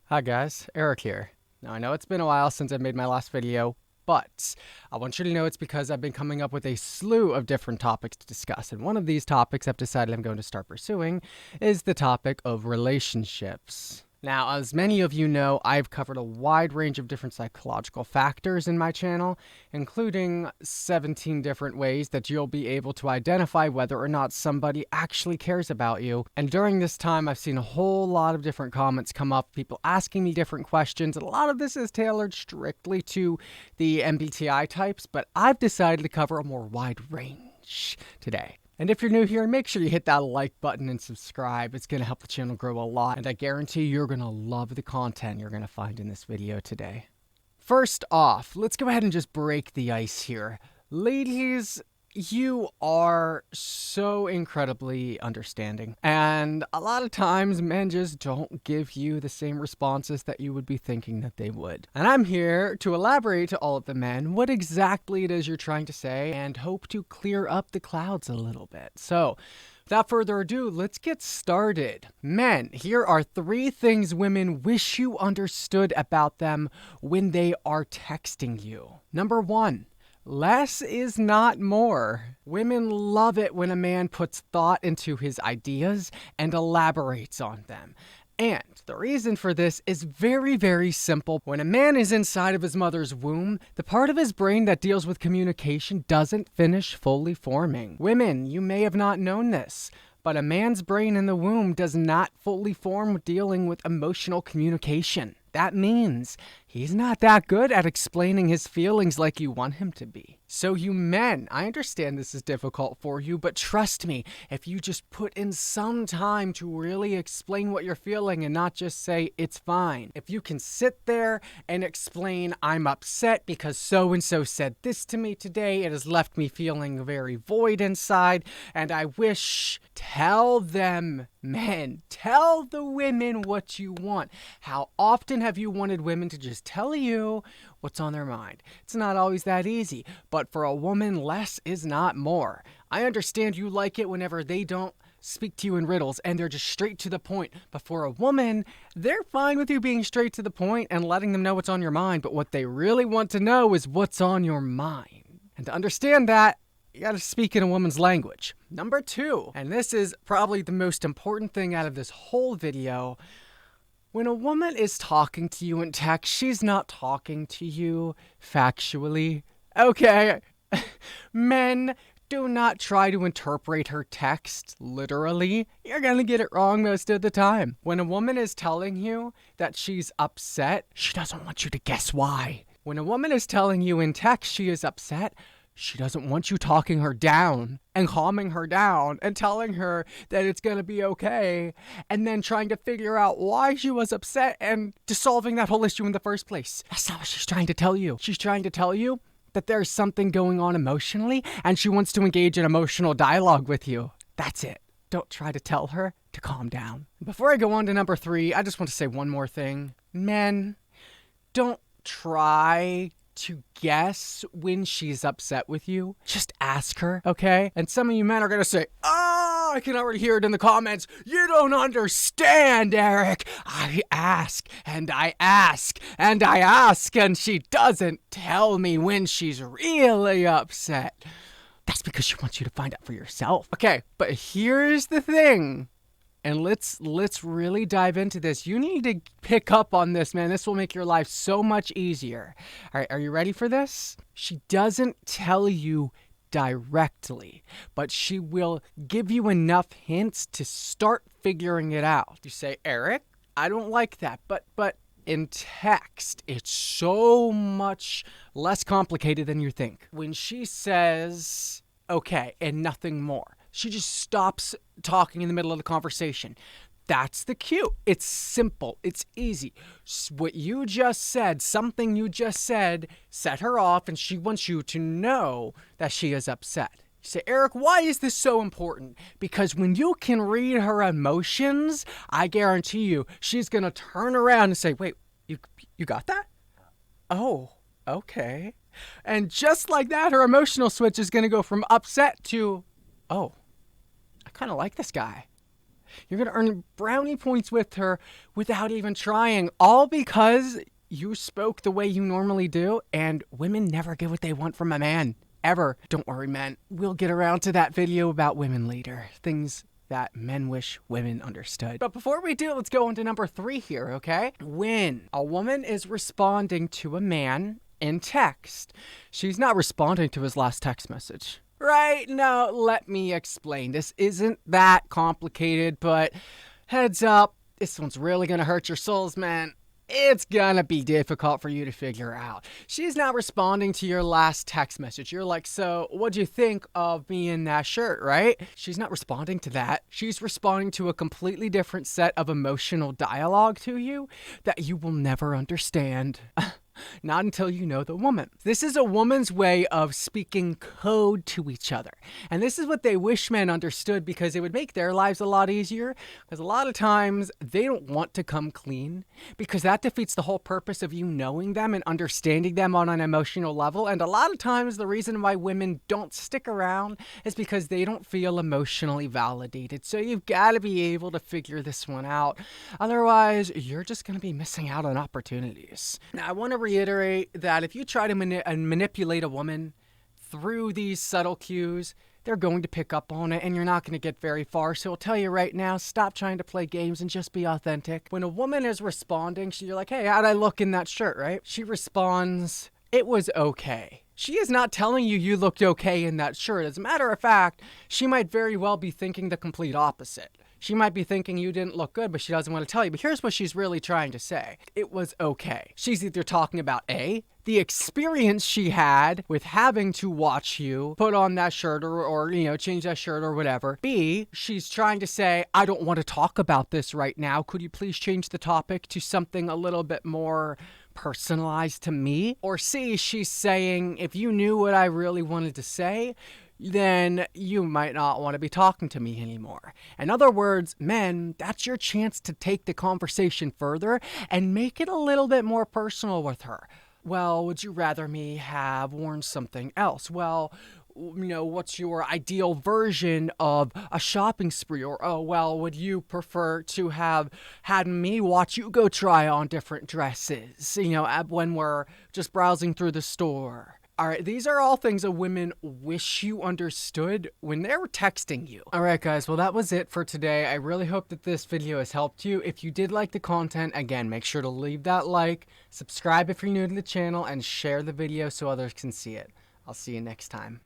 Hi guys, Eric here. Now I know it's been a while since I made my last video, but I want you to know it's because I've been coming up with a slew of different topics to discuss, and one of these topics I've decided I'm going to start pursuing is the topic of relationships. Now, as many of you know, I've covered a wide range of different psychological factors in my channel, including 17 different ways that you'll be able to identify whether or not somebody actually cares about you. And during this time, I've seen a whole lot of different comments come up, people asking me different questions, and a lot of this is tailored strictly to the MBTI types, but I've decided to cover a more wide range today. And if you're new here, make sure you hit that like button and subscribe. It's going to help the channel grow a lot, and I guarantee you're going to love the content you're going to find in this video today. First off, let's go ahead and just break the ice here. Ladies, you are so incredibly understanding, and a lot of times men just don't give you the same responses that you would be thinking that they would. And I'm here to elaborate to all of the men what exactly it is you're trying to say and hope to clear up the clouds a little bit. So, without further ado, let's get started. Men, here are 3 things women wish you understood about them when they are texting you. Number 1. Less is not more. Women love it when a man puts thought into his ideas and elaborates on them. And the reason for this is very, very simple. When a man is inside of his mother's womb, the part of his brain that deals with communication doesn't finish fully forming. Women, you may have not known this, but a man's brain in the womb does not fully form dealing with emotional communication. That means he's not that good at explaining his feelings like you want him to be. So you men, I understand this is difficult for you, but trust me, if you just put in some time to really explain what you're feeling and not just say, it's fine. If you can sit there and explain, I'm upset because so-and-so said this to me today, it has left me feeling very void inside, and I wish, tell them, men, tell the women what you want. How often have you wanted women to just tell you what's on their mind? It's not always that easy, but for a woman, less is not more. I understand you like it whenever they don't speak to you in riddles and they're just straight to the point, but for a woman, they're fine with you being straight to the point and letting them know what's on your mind, but what they really want to know is what's on your mind. And to understand that, you gotta speak in a woman's language. Number 2, and this is probably the most important thing out of this whole video, when a woman is talking to you in text, she's not talking to you factually. Okay, men, do not try to interpret her text literally. You're gonna get it wrong most of the time. When a woman is telling you that she's upset, she doesn't want you to guess why. When a woman is telling you in text she is upset, she doesn't want you talking her down and calming her down and telling her that it's going to be okay and then trying to figure out why she was upset and dissolving that whole issue in the first place. That's not what she's trying to tell you. She's trying to tell you that there's something going on emotionally and she wants to engage in emotional dialogue with you. That's it. Don't try to tell her to calm down. Before I go on to number 3, I just want to say one more thing. Men, don't try to guess when she's upset with you. Just ask her, okay? And some of you men are gonna say, oh, I can already hear it in the comments. You don't understand, Eric. I ask, and I ask, and I ask, and she doesn't tell me when she's really upset. That's because she wants you to find out for yourself. Okay, but here's the thing. And let's really dive into this. You need to pick up on this, man. This will make your life so much easier. All right, are you ready for this? She doesn't tell you directly, but she will give you enough hints to start figuring it out. You say, Eric, I don't like that, but in text, it's so much less complicated than you think. When she says, okay, and nothing more, she just stops talking in the middle of the conversation. That's the cue. It's simple. It's easy. What you just said, something you just said, set her off, and she wants you to know that she is upset. You say, Eric, why is this so important? Because when you can read her emotions, I guarantee you, she's going to turn around and say, wait, you got that? Oh, okay. And just like that, her emotional switch is going to go from upset to, oh, I kind of like this guy. You're going to earn brownie points with her without even trying, all because you spoke the way you normally do, and women never get what they want from a man. Ever. Don't worry, men. We'll get around to that video about women later. Things that men wish women understood. But before we do, let's go on to number 3 here, okay? When a woman is responding to a man in text, she's not responding to his last text message. Right? No, let me explain. This isn't that complicated, but heads up, this one's really gonna hurt your souls, man. It's gonna be difficult for you to figure out. She's not responding to your last text message. You're like, so what'd you think of me in that shirt, right? She's not responding to that. She's responding to a completely different set of emotional dialogue to you that you will never understand. Not until you know the woman. This is a woman's way of speaking code to each other. And this is what they wish men understood, because it would make their lives a lot easier. Because a lot of times they don't want to come clean, because that defeats the whole purpose of you knowing them and understanding them on an emotional level. And a lot of times the reason why women don't stick around is because they don't feel emotionally validated. So you've got to be able to figure this one out. Otherwise, you're just going to be missing out on opportunities. Now, I want to reiterate that if you try to manipulate a woman through these subtle cues, they're going to pick up on it and you're not going to get very far. So I'll tell you right now, stop trying to play games and just be authentic. When a woman is responding, you're like, hey, how'd I look in that shirt, right? She responds, it was okay. She is not telling you you looked okay in that shirt. As a matter of fact, she might very well be thinking the complete opposite. She might be thinking you didn't look good, but she doesn't want to tell you. But here's what she's really trying to say. It was okay. She's either talking about A, the experience she had with having to watch you put on that shirt or change that shirt or whatever. B, she's trying to say, I don't want to talk about this right now. Could you please change the topic to something a little bit more personalized to me? Or C, she's saying, if you knew what I really wanted to say, then you might not want to be talking to me anymore. In other words, men, that's your chance to take the conversation further and make it a little bit more personal with her. Well, would you rather me have worn something else? Well, what's your ideal version of a shopping spree? Or, oh, well, would you prefer to have had me watch you go try on different dresses, when we're just browsing through the store? All right, these are all things that women wish you understood when they're texting you. All right, guys, well, that was it for today. I really hope that this video has helped you. If you did like the content, again, make sure to leave that like, subscribe if you're new to the channel, and share the video so others can see it. I'll see you next time.